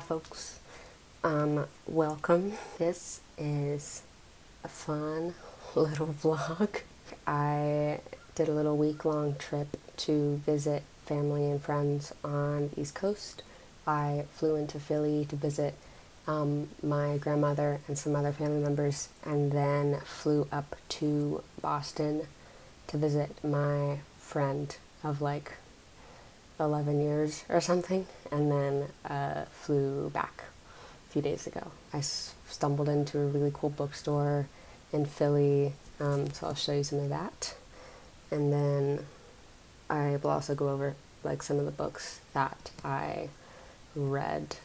folks. Welcome. This is a fun little vlog. I did a little week-long trip to visit family and friends on the East Coast. I flew into Philly to visit my grandmother and some other family members, and then flew up to Boston to visit my friend of like 11 years or something, and then flew back a few days ago. I stumbled into a really cool bookstore in Philly, so I'll show you some of that. And then I will also go over like some of the books that I read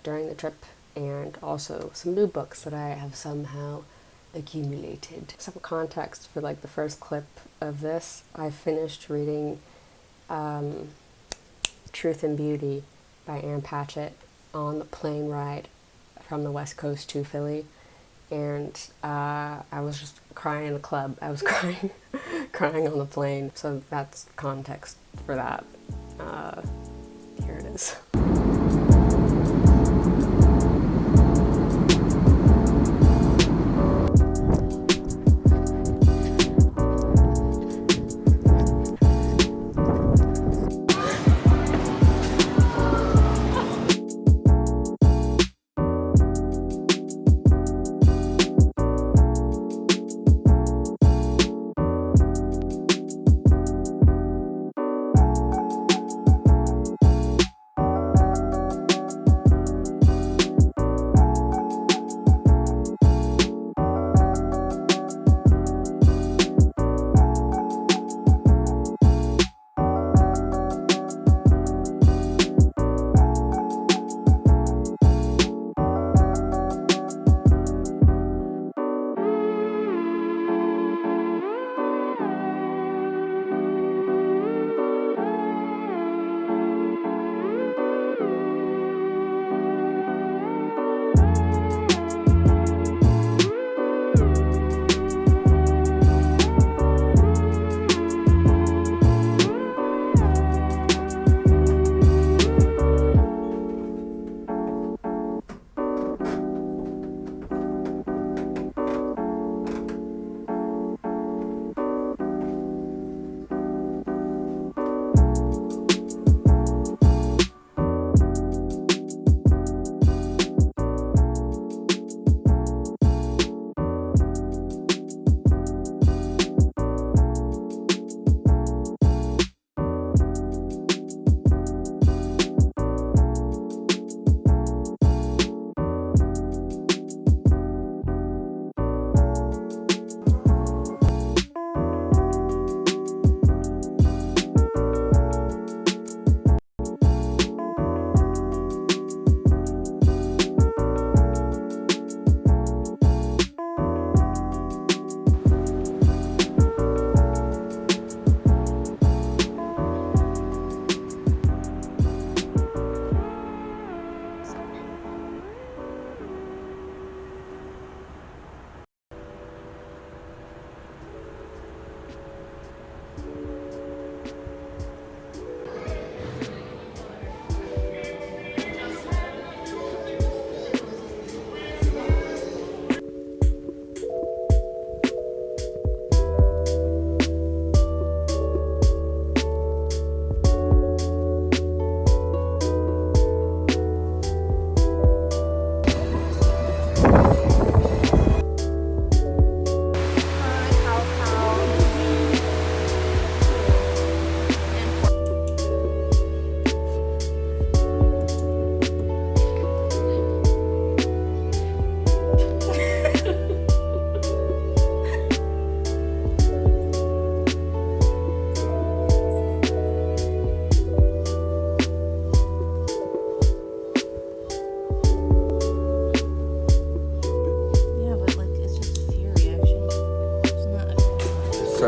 during the trip, and also some new books that I have somehow accumulated. Some context for like the first clip of this: I finished reading Truth and Beauty by Ann Patchett on the plane ride from the West Coast to Philly, and I was just crying in the club. I was crying on the plane. So that's context for that. Here it is.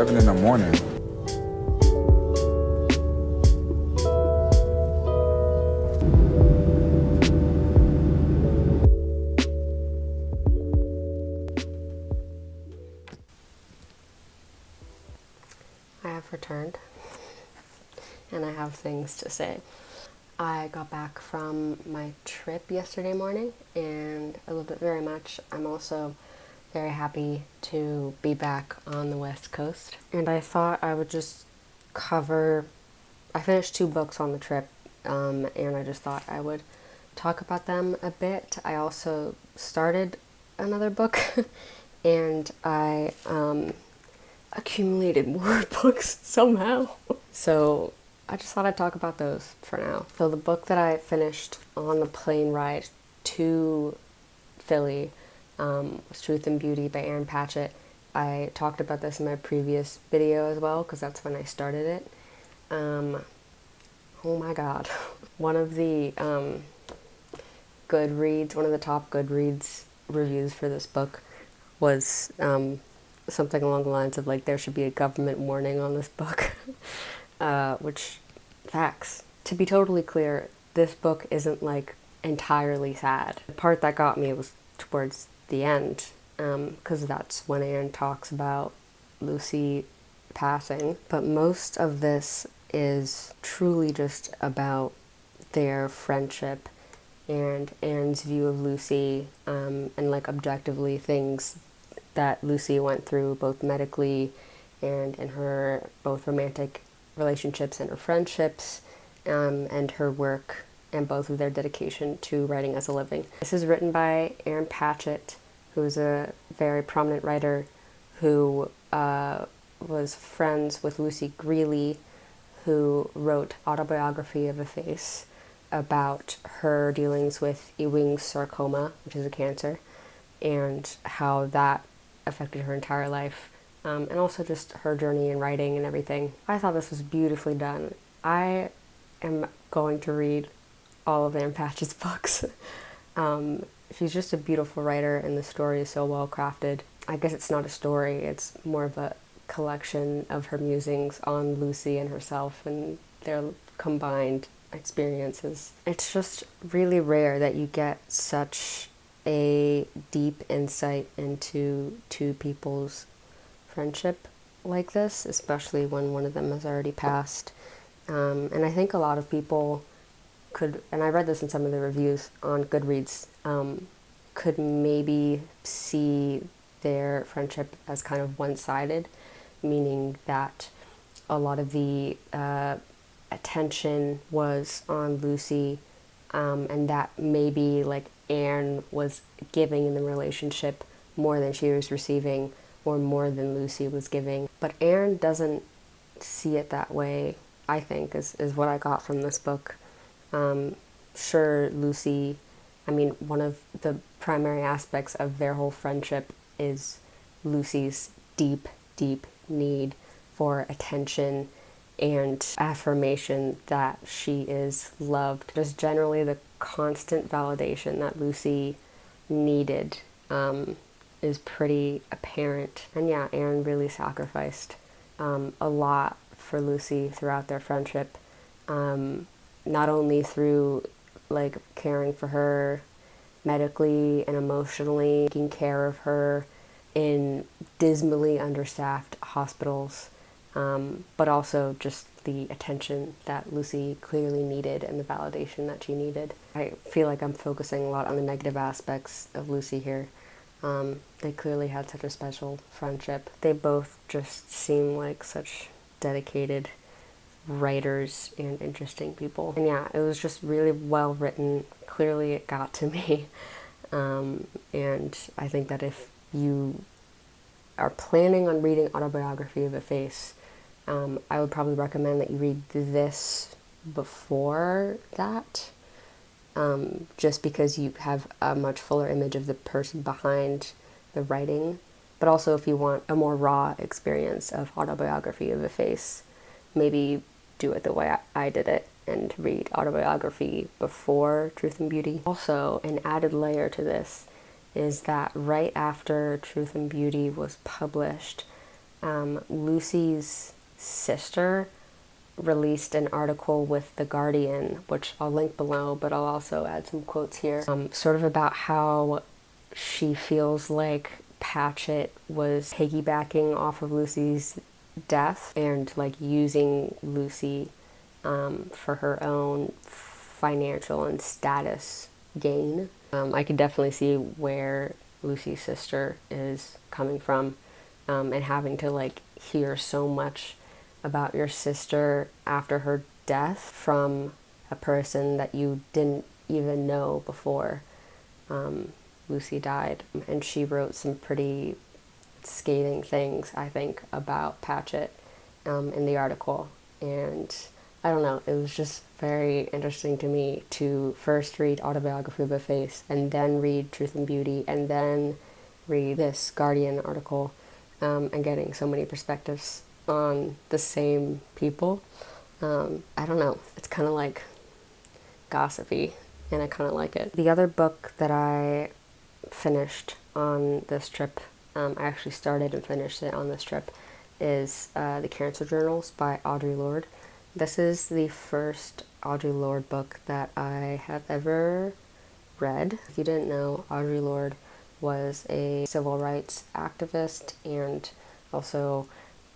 In the morning. I have returned, and I have things to say. I got back from my trip yesterday morning and I loved it very much. I'm also very happy to be back on the West Coast. And I thought I would just cover, I finished 2 books on the trip, and I just thought I would talk about them a bit. I also started another book and I accumulated more books somehow. So I just thought I'd talk about those for now. So the book that I finished on the plane ride to Philly was Truth and Beauty by Erin Patchett. I talked about this in my previous video as well because that's when I started it. Oh my god. One of the Goodreads, one of the top Goodreads reviews for this book was something along the lines of like, there should be a government warning on this book. Which, facts. To be totally clear, this book isn't like entirely sad. The part that got me was towards the end, because that's when Anne talks about Lucy passing. But most of this is truly just about their friendship and Anne's view of Lucy, and like objectively things that Lucy went through both medically and in her both romantic relationships and her friendships, and her work and both of their dedication to writing as a living. This is written by Erin Patchett, who is a very prominent writer who was friends with Lucy Greeley, who wrote Autobiography of a Face about her dealings with Ewing's sarcoma, which is a cancer, and how that affected her entire life, and also just her journey in writing and everything. I thought this was beautifully done. I am going to read all of Erin Patchett's books. She's just a beautiful writer, and the story is so well crafted. I guess it's not a story, it's more of a collection of her musings on Lucy and herself and their combined experiences. It's just really rare that you get such a deep insight into two people's friendship like this, especially when one of them has already passed. And I think a lot of people could, and I read this in some of the reviews on Goodreads, could maybe see their friendship as kind of one-sided, meaning that a lot of the attention was on Lucy, and that maybe like Anne was giving in the relationship more than she was receiving, or more than Lucy was giving. But Anne doesn't see it that way, I think, is what I got from this book. Sure, Lucy, I mean, one of the primary aspects of their whole friendship is Lucy's deep, deep need for attention and affirmation that she is loved. Just generally the constant validation that Lucy needed is pretty apparent. And yeah, Anne really sacrificed a lot for Lucy throughout their friendship, not only through like caring for her medically and emotionally, taking care of her in dismally understaffed hospitals, but also just the attention that Lucy clearly needed and the validation that she needed. I feel like I'm focusing a lot on the negative aspects of Lucy here. They clearly had such a special friendship. They both just seem like such dedicated writers and interesting people. And yeah, it was just really well written. Clearly it got to me. And I think that if you are planning on reading Autobiography of a Face, I would probably recommend that you read this before that, just because you have a much fuller image of the person behind the writing. But also if you want a more raw experience of Autobiography of a Face, maybe do it the way I did it and read Autobiography before Truth and Beauty. Also, an added layer to this is that right after Truth and Beauty was published, Lucy's sister released an article with The Guardian, which I'll link below, but I'll also add some quotes here, sort of about how she feels like Patchett was piggybacking off of Lucy's death and like using Lucy for her own financial and status gain. I can definitely see where Lucy's sister is coming from, and having to like hear so much about your sister after her death from a person that you didn't even know before Lucy died. And she wrote some pretty scathing things, I think, about Patchett in the article. And I don't know, it was just very interesting to me to first read Autobiography of a Face and then read Truth and Beauty and then read this Guardian article, and getting so many perspectives on the same people. I don't know, it's kind of like gossipy, and I kind of like it. The other book that I finished on this trip, I actually started and finished it on this trip, is The Cancer Journals by Audre Lorde. This is the first Audre Lorde book that I have ever read. If you didn't know, Audre Lorde was a civil rights activist and also,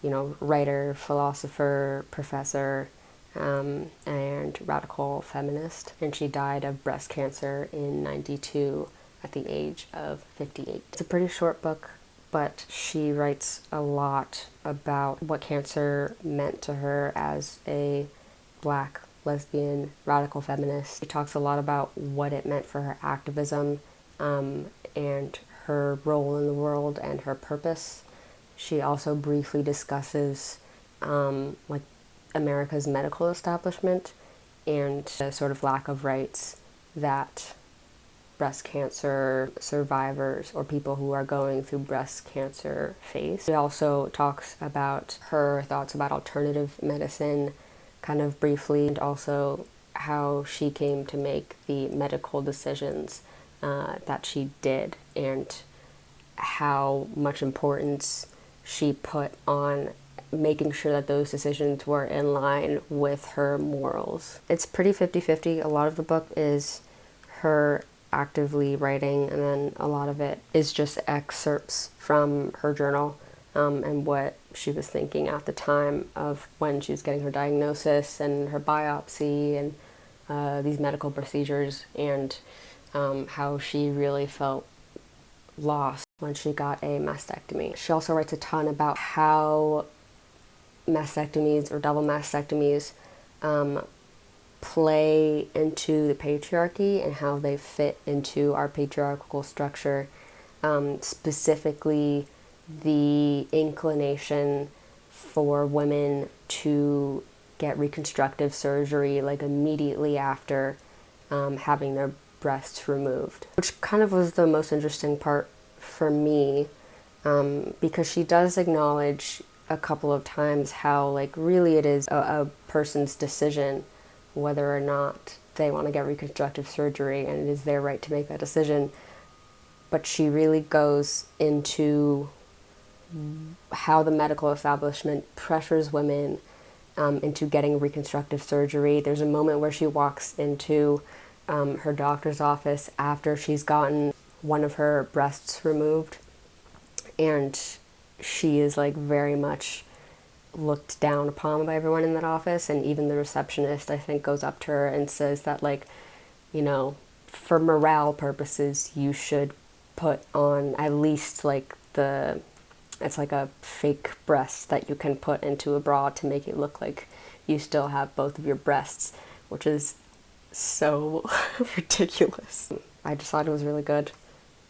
you know, writer, philosopher, professor, and radical feminist. And she died of breast cancer in '92 at the age of 58. It's a pretty short book, but she writes a lot about what cancer meant to her as a Black, lesbian, radical feminist. She talks a lot about what it meant for her activism, and her role in the world and her purpose. She also briefly discusses like America's medical establishment and the sort of lack of rights that breast cancer survivors or people who are going through breast cancer face. She also talks about her thoughts about alternative medicine kind of briefly, and also how she came to make the medical decisions that she did, and how much importance she put on making sure that those decisions were in line with her morals. It's pretty 50-50. A lot of the book is her actively writing, and then a lot of it is just excerpts from her journal, and what she was thinking at the time of when she was getting her diagnosis and her biopsy and these medical procedures, and how she really felt lost when she got a mastectomy. She also writes a ton about how mastectomies or double mastectomies play into the patriarchy and how they fit into our patriarchal structure, specifically the inclination for women to get reconstructive surgery like immediately after having their breasts removed, which kind of was the most interesting part for me, because she does acknowledge a couple of times how like really it is a person's decision whether or not they want to get reconstructive surgery, and it is their right to make that decision. But she really goes into how the medical establishment pressures women into getting reconstructive surgery. There's a moment where she walks into her doctor's office after she's gotten one of her breasts removed, and she is like very much looked down upon by everyone in that office, and even the receptionist, I think, goes up to her and says that, like, you know, for morale purposes you should put on at least like it's like a fake breast that you can put into a bra to make it look like you still have both of your breasts, which is so ridiculous. I just thought it was really good,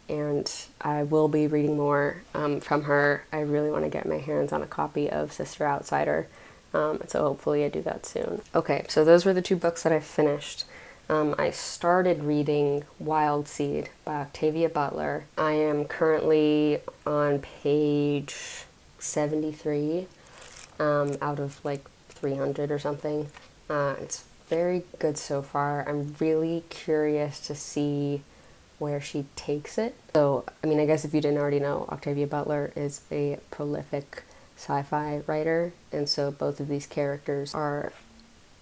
and I will be reading more from her. I really want to get my hands on a copy of Sister Outsider, so hopefully I do that soon. Okay, so those were the two books that I finished. I started reading Wild Seed by Octavia Butler. I am currently on page 73 out of like 300 or something. It's very good so far. I'm really curious to see where she takes it. So, I mean, I guess if you didn't already know, Octavia Butler is a prolific sci-fi writer, and so both of these characters are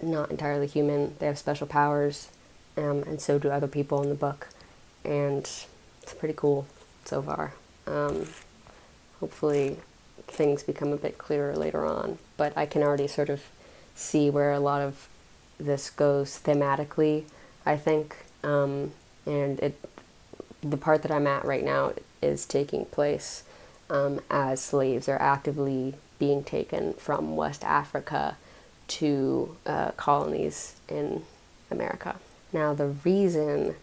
not entirely human. They have special powers, and so do other people in the book, and it's pretty cool so far. Hopefully things become a bit clearer later on, but I can already sort of see where a lot of this goes thematically I think, and the part that I'm at right now is taking place as slaves are actively being taken from West Africa to colonies in America. Now, the reason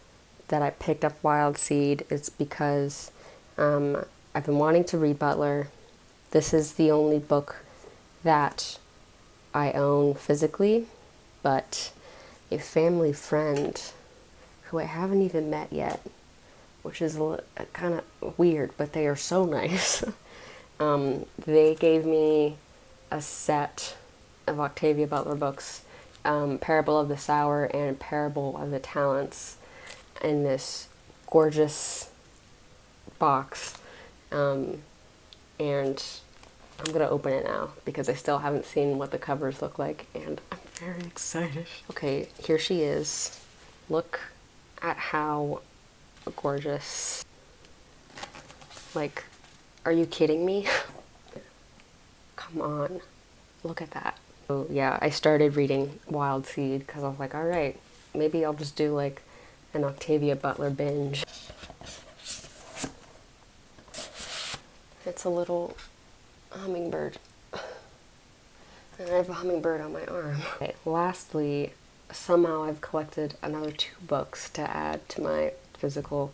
that I picked up Wild Seed is because I've been wanting to read Butler. This is the only book that I own physically, but a family friend who I haven't even met yet, which is kind of weird, but they are so nice. They gave me a set of Octavia Butler books, Parable of the Sower and Parable of the Talents, in this gorgeous box. And I'm going to open it now because I still haven't seen what the covers look like, and I'm very excited. Okay, here she is. Look at how gorgeous. Like, are you kidding me? Come on. Look at that. So yeah, I started reading Wild Seed because I was like, all right, maybe I'll just do like an Octavia Butler binge. It's a little hummingbird. And I have a hummingbird on my arm. Okay, lastly, somehow I've collected another 2 books to add to my physical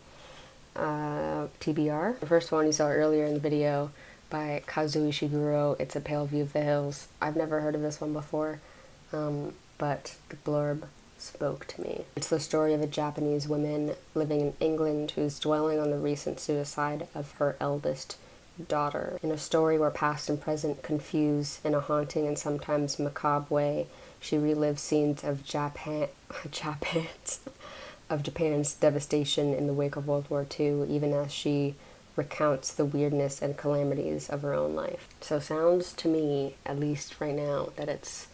TBR. The first one you saw earlier in the video by Kazuo Ishiguro. It's A Pale View of the Hills. I've never heard of this one before, but the blurb spoke to me. It's the story of a Japanese woman living in England who's dwelling on the recent suicide of her eldest daughter. In a story where past and present confuse in a haunting and sometimes macabre way, she relives scenes of Japan's devastation in the wake of World War II, even as she recounts the weirdness and calamities of her own life. So sounds to me, at least right now, that it's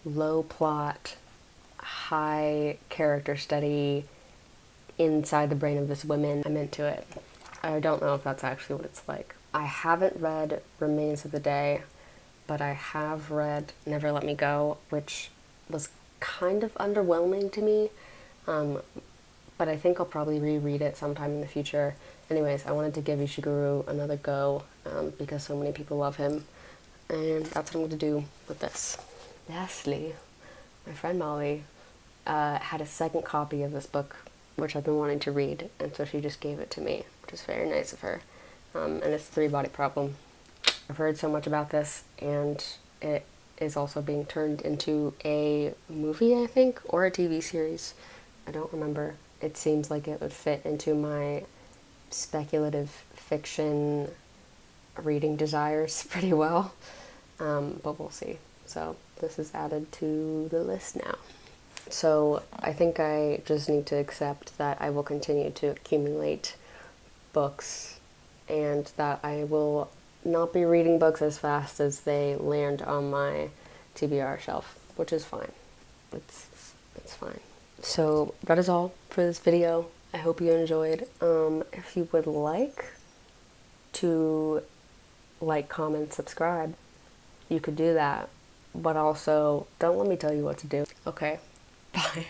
low plot, high character study inside the brain of this woman. I'm into it. I don't know if that's actually what it's like. I haven't read Remains of the Day, but I have read Never Let Me Go, which was kind of underwhelming to me. But I think I'll probably reread it sometime in the future. Anyways, I wanted to give Ishiguro another go because so many people love him, and that's what I'm going to do with this. Lastly, my friend Molly had a second copy of this book, which I've been wanting to read, and so she just gave it to me, which is very nice of her. And it's Three Body Problem. I've heard so much about this, and it is also being turned into a movie, I think, or a TV series. I don't remember. It seems like it would fit into my speculative fiction reading desires pretty well, but we'll see. So this is added to the list now. So I think I just need to accept that I will continue to accumulate books and that I will not be reading books as fast as they land on my TBR shelf, which is fine. It's fine. So that is all for this video. I hope you enjoyed. If you would like to like, comment, subscribe, you could do that. But also, don't let me tell you what to do. Okay, bye.